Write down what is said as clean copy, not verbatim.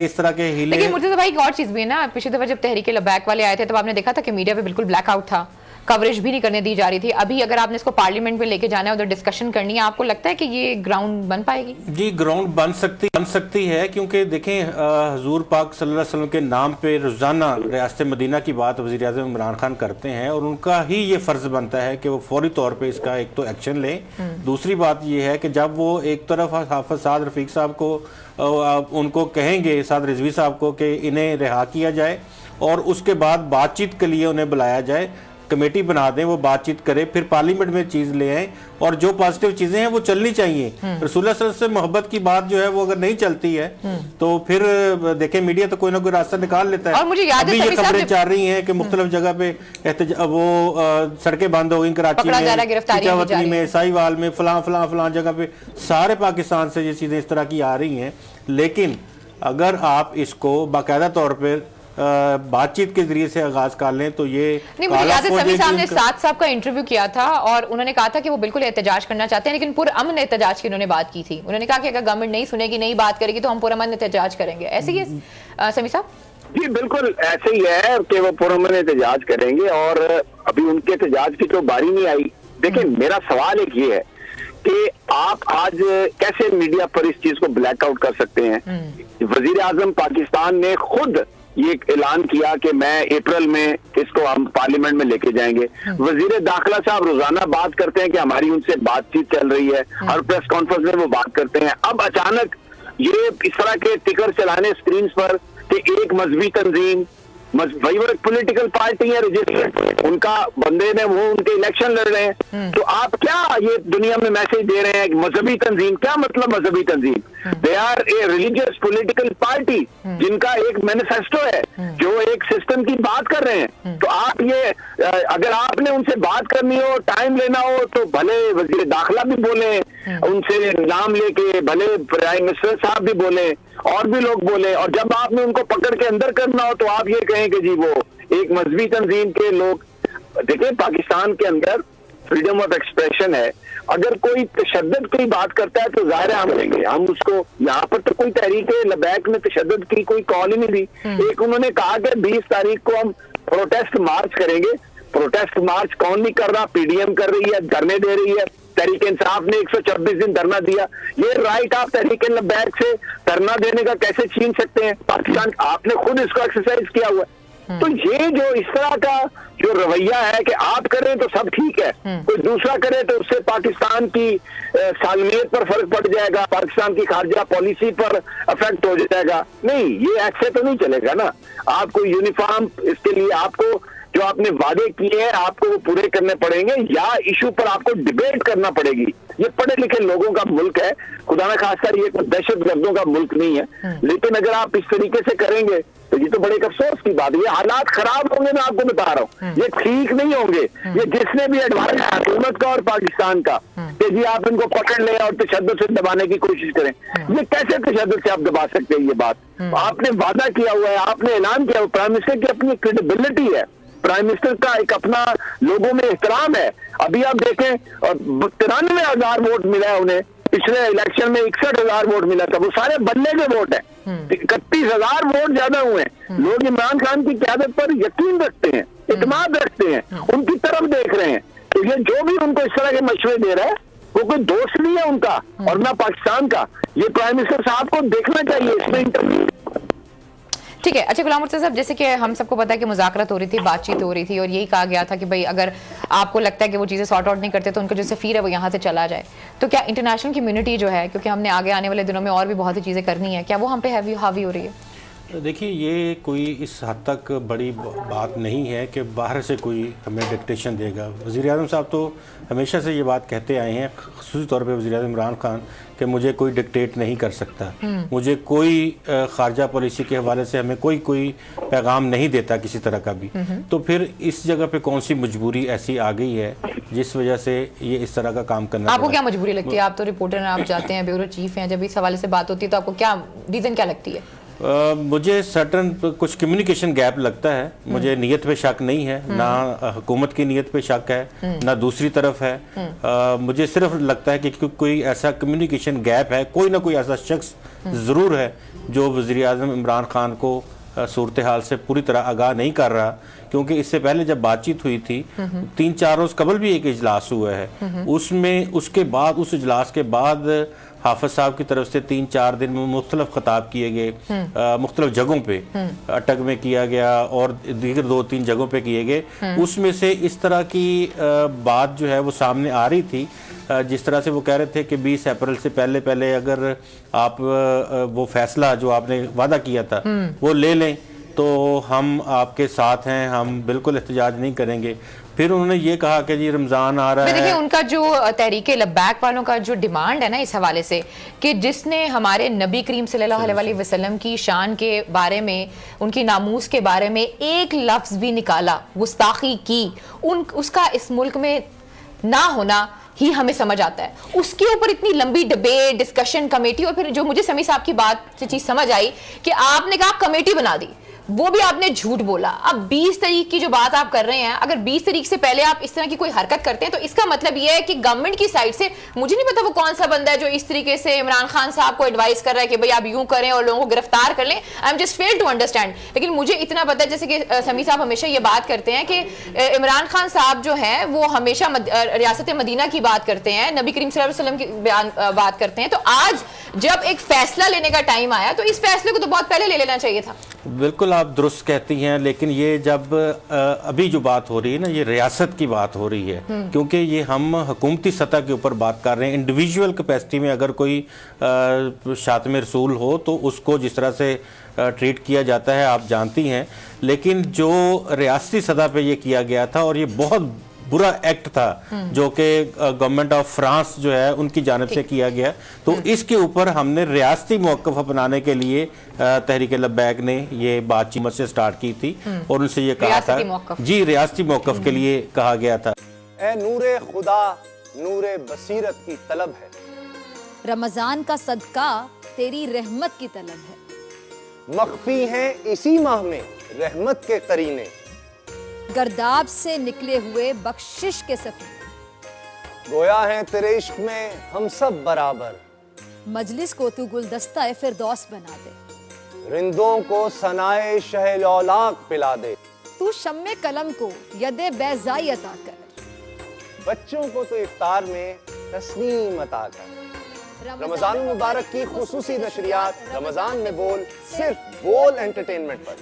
इस तरह के हिले। लेकिन मुझे तो भाई एक और चीज भी है ना, पिछली दफा जब तहरीक लबैक वाले आए थे तब आपने देखा था कि मीडिया पे बिल्कुल ब्लैकआउट था, कवरेज भी नहीं करने दी जा रही थी। अभी अगर आपने इसको पार्लियामेंट में लेके जाना है, उधर डिस्कशन करनी है, आपको लगता है कि ये ग्राउंड बन पाएगी? जी ग्राउंड बन सकती है, क्योंकि देखें हुजूर पाक सल्लल्लाहु अलैहि वसल्लम के नाम पे रोजाना रियासत मदीना की बात वज़ीर आज़म इमरान खान करते हैं और उनका ही ये फर्ज बनता है कि वो फौरी तौर पे इसका एक तो एक्शन लें। दूसरी बात ये है कि जब वो एक तरफ हाफिज साद रफीक साहब को उनको कहेंगे, साद रिजवी साहब को, कि इन्हें रिहा किया जाए और उसके बाद बातचीत के लिए उन्हें बुलाया जाए, कमेटी बना दें, वो बातचीत करे, फिर पार्लियामेंट में चीज ले आए और जो पॉजिटिव चीजें हैं वो चलनी चाहिए। रसूलुल्लाह सल्लल्लाहु अलैहि वसल्लम से मोहब्बत की बात जो है वो अगर नहीं चलती है तो फिर देखें मीडिया तो कोई ना कोई रास्ता निकाल लेता है। और मुझे याद है ये खबरें चल रही हैं कि मुख्तलिफ जगह पे वो सड़कें बंद हो गई, कराची में, पिशावतनी में, साहिवाल में, फलां जगह पे, सारे पाकिस्तान से ये चीजें इस तरह की आ रही हैं। लेकिन अगर आप इसको बाकायदा तौर पर बातचीत के जरिए से आगाज कर लें तो ये नहीं। मुझे याद है समी साहब ने साद साहब का इंटरव्यू किया था और उन्होंने कहा था कि वो बिल्कुल एहतजाज करना चाहते हैं, लेकिन पुरअमन एहतजाज की उन्होंने बात की थी। उन्होंने कहा कि अगर गवर्नमेंट नहीं सुनेगी, नहीं बात करेगी तो हम पुरअमन एहतजाज करेंगे। ऐसे ही समी साहब? जी बिल्कुल ऐसे ही है कि वो पुरअमन एहतजाज करेंगे और अभी उनके एहतजाज की तो बारी नहीं आई। देखिए मेरा सवाल एक ये है कि आप आज कैसे मीडिया पर इस चीज को ब्लैकआउट कर सकते हैं? वजीर आजम पाकिस्तान ने खुद ये ऐलान किया कि मैं अप्रैल में इसको हम पार्लियामेंट में लेके जाएंगे। वजीर दाखिला साहब रोजाना बात करते हैं कि हमारी उनसे बातचीत चल रही है, हर प्रेस कॉन्फ्रेंस में वो बात करते हैं। अब अचानक ये इस तरह के टिकर चलाने स्क्रीन पर कि एक मजहबी तंजीम, वही वो पॉलिटिकल पार्टी है रजिस्टर्ड, उनका बंदे ने वो उनके इलेक्शन लड़ रहे हैं, तो आप क्या ये दुनिया में मैसेज दे रहे हैं? मजहबी तंजीम, क्या मतलब मजहबी तंजीम? They are a religious political party जिनका एक मैनिफेस्टो है, जो एक सिस्टम की बात कर रहे हैं। तो आप ये अगर आपने उनसे बात करनी हो, टाइम लेना हो, तो भले वजीर दाखिला भी बोले, उनसे नाम लेके, भले प्राइम मिनिस्टर साहब भी बोले और भी लोग बोले, और जब आपने उनको पकड़ के अंदर करना हो तो आप ये कहें कि जी वो एक मजहबी तंजीम के लोग। देखिए पाकिस्तान के अंदर फ्रीडम ऑफ एक्सप्रेशन है, अगर कोई तशद्दुद की बात करता है तो जाहिर है हम लेंगे, हम उसको। यहाँ पर तो कोई तहरीक लबैक में तशद्दुद की कोई कॉल ही नहीं दी। एक उन्होंने कहा कि 20 तारीख को हम प्रोटेस्ट मार्च करेंगे। प्रोटेस्ट मार्च कौन नहीं कर रहा? पीडीएम कर रही है, धरने दे रही है। तहरीक इंसाफ ने 124 दिन धरना दिया। ये राइट आप तहरीक लबैक से धरना देने का कैसे छीन सकते हैं? पाकिस्तान आपने खुद इसको एक्सरसाइज किया हुआ है। तो ये जो इस तरह का जो रवैया है कि आप करें तो सब ठीक है, कोई दूसरा करे तो उससे पाकिस्तान की सालमियत पर फर्क पड़ जाएगा, पाकिस्तान की खारजा पॉलिसी पर अफेक्ट हो जाएगा। नहीं, ये ऐसे तो नहीं चलेगा ना। आपको यूनिफॉर्म इसके लिए आपको जो आपने वादे किए हैं आपको वो पूरे करने पड़ेंगे, या इशू पर आपको डिबेट करना पड़ेगी। ये पढ़े लिखे लोगों का मुल्क है, खुदा न खास्ता ये दहशतगर्दों का मुल्क नहीं है। लेकिन अगर आप इस तरीके से करेंगे तो ये तो बड़े अफसोस की बात है। ये हालात खराब होंगे, मैं आपको बता रहा हूँ, ये ठीक नहीं होंगे। ये जिसने भी एडवाइस है हुकूमत का और पाकिस्तान का कि जी आप इनको पकड़ लें और तशद्दुद से दबाने की कोशिश करें, ये कैसे तशद्दुद से आप दबा सकते हैं? ये बात आपने वादा किया हुआ है, आपने ऐलान किया हुआ, प्राइम मिनिस्टर की अपनी क्रेडिबिलिटी है, प्राइम मिनिस्टर का एक अपना लोगों में एहतराम है। अभी आप देखें 93,000 वोट मिला है उन्हें, पिछले इलेक्शन में 61,000 वोट मिला था, वो सारे बदले के वोट है। 31,000 वोट ज्यादा हुए हैं। लोग इमरान खान की क़यादत पर यकीन रखते हैं, इत्मीनान रखते हैं, उनकी तरफ देख रहे हैं। तो ये जो भी उनको इस तरह के मशवरे दे रहा है वो कोई दोस्त नहीं है उनका और ना पाकिस्तान का। ये प्राइम मिनिस्टर साहब को देखना चाहिए इसमें इंटरव्यू। ठीक है। अच्छा गुलाम मुर्तज़ा साहब, जैसे कि हम सबको पता है कि मुज़ाकरत हो रही थी, बातचीत हो रही थी और यही कहा गया था कि भाई अगर आपको लगता है कि वो चीज़ें सॉर्ट आउट नहीं करते तो उनका जो सफ़ीर है वो यहाँ से चला जाए। तो क्या इंटरनेशनल कम्युनिटी जो है, क्योंकि हमने आगे आने वाले दिनों में और भी बहुत सी चीज़ें करनी है, क्या वो हम पे हावी हो रही है? देखिए ये कोई इस हद तक बड़ी बात नहीं है कि बाहर से कोई हमें डिक्टेशन देगा। वज़ीर आज़म साहब तो हमेशा से ये बात कहते आए हैं, ख़ुसूसी तौर पे वज़ीर आज़म इमरान खान, कि मुझे कोई डिक्टेट नहीं कर सकता, मुझे कोई खारजा पॉलिसी के हवाले से हमें कोई पैगाम नहीं देता किसी तरह का भी। तो फिर इस जगह पे कौन सी मजबूरी ऐसी आ गई है जिस वजह से ये इस तरह का काम करना? आपको क्या मजबूरी लगती है? आप तो रिपोर्टर हैं, आप जाते हैं, ब्यूरो चीफ हैं, जब इस हवाले से बात होती है तो आपको क्या रीज़न क्या लगती है? मुझे सर्टन कुछ कम्युनिकेशन गैप लगता है। मुझे नीयत पे शक नहीं है, ना हुकूमत की नीयत पे शक है, ना दूसरी तरफ है। मुझे सिर्फ लगता है कि कोई ऐसा कम्युनिकेशन गैप है, कोई ना कोई ऐसा शख्स ज़रूर है जो वज़ीर आज़म इमरान खान को सूरत हाल से पूरी तरह आगाह नहीं कर रहा, क्योंकि इससे पहले जब बातचीत हुई थी 3-4 रोज़ कबल भी एक इजलास हुआ है, उसमें उसके बाद उस इजलास के बाद हाफिज साहब की तरफ से 3-4 दिन में मुख्तलिफ खिताब किए गए, मुख्तलिफ जगहों पे, अटक में किया गया और दीगर 2-3 जगहों पे किए गए। उसमें से इस तरह की बात जो है वो सामने आ रही थी, जिस तरह से वो कह रहे थे कि 20 अप्रैल से पहले पहले अगर आप वो फैसला जो आपने वादा किया था वो ले लें तो हम आपके साथ हैं, हम बिल्कुल एहतजाज नहीं करेंगे। फिर उन्होंने ये कहा कि जी रमज़ान आ रहा है। देखिए उनका जो तहरीके लब्बैक वालों का जो डिमांड है ना इस हवाले से कि जिसने हमारे नबी करीम सल्लल्लाहु अलैहि वसल्लम की शान के बारे में, उनकी नामूस के बारे में एक लफ्ज़ भी निकाला, गुस्ताखी की, उसका इस मुल्क में ना होना ही हमें समझ आता है। उसके ऊपर इतनी लंबी डिबेट, डिस्कशन, कमेटी, और फिर जो मुझे समी साहब की बात से चीज समझ आई कि आपने कहा कमेटी बना दी, वो भी आपने झूठ बोला। अब 20 तारीख की जो बात आप कर रहे हैं, अगर 20 तारीख से पहले आप इस तरह की कोई हरकत करते हैं तो इसका मतलब यह है कि गवर्नमेंट की साइड से, मुझे नहीं पता वो कौन सा बंदा है जो इस तरीके से इमरान खान साहब को एडवाइस कर रहा है कि भाई आप यूं करें और लोगों को गिरफ्तार कर लें। I am just fail to understand. लेकिन मुझे इतना पता है, जैसे कि समी साहब हमेशा ये बात करते हैं कि इमरान खान साहब जो है वो हमेशा रियासत मदीना की बात करते हैं, नबी करीम सल्लल्लाहु अलैहि वसल्लम की बात करते हैं। तो आज जब एक फैसला लेने का टाइम आया तो इस फैसले को तो बहुत पहले ले लेना चाहिए था। बिल्कुल आप दुरुस्त कहती हैं, लेकिन ये जब अभी जो बात हो रही है ना, ये रियासत की बात हो रही है, क्योंकि ये हम हुकूमती सतह के ऊपर बात कर रहे हैं। इंडिविजुअल कैपेसिटी में अगर कोई शातम रसूल हो तो उसको जिस तरह से ट्रीट किया जाता है आप जानती हैं, लेकिन जो रियासती सतह पे ये किया गया था और ये बहुत बुरा एक्ट था जो कि गवर्नमेंट ऑफ फ्रांस जो है उनकी जानिब से किया गया, तो इसके ऊपर हमने रियासती मौक़िफ़ अपनाने के लिए तहरीक लब्बैक ने ये बातचीत से स्टार्ट की थी और उनसे ये कहा था जी रियासती मौक़िफ़ के लिए कहा गया था। ए नूरे खुदा नूरे बसीरत की तलब है, रमजान का सदका तेरी रहमत की तलब है, मख्फी हैं इसी माह में रहमत के करीने, गर्दाब से निकले हुए बख्शिश के सफीने, गोया है तेरे इश्क में हम सब बराबर, मजलिस को तू गुलदस्ता फिरदौस बना दे, रिंदों को सनाए शहलौलाक पिला दे, तू शम्मे कलम को यदे बैज़ाई अता कर, बच्चों को तो इफ्तार में तस्नीम अता कर। रमजान मुबारक की खुसूसी नशरियात रमजान में बोल, सिर्फ बोल एंटरटेनमेंट पर।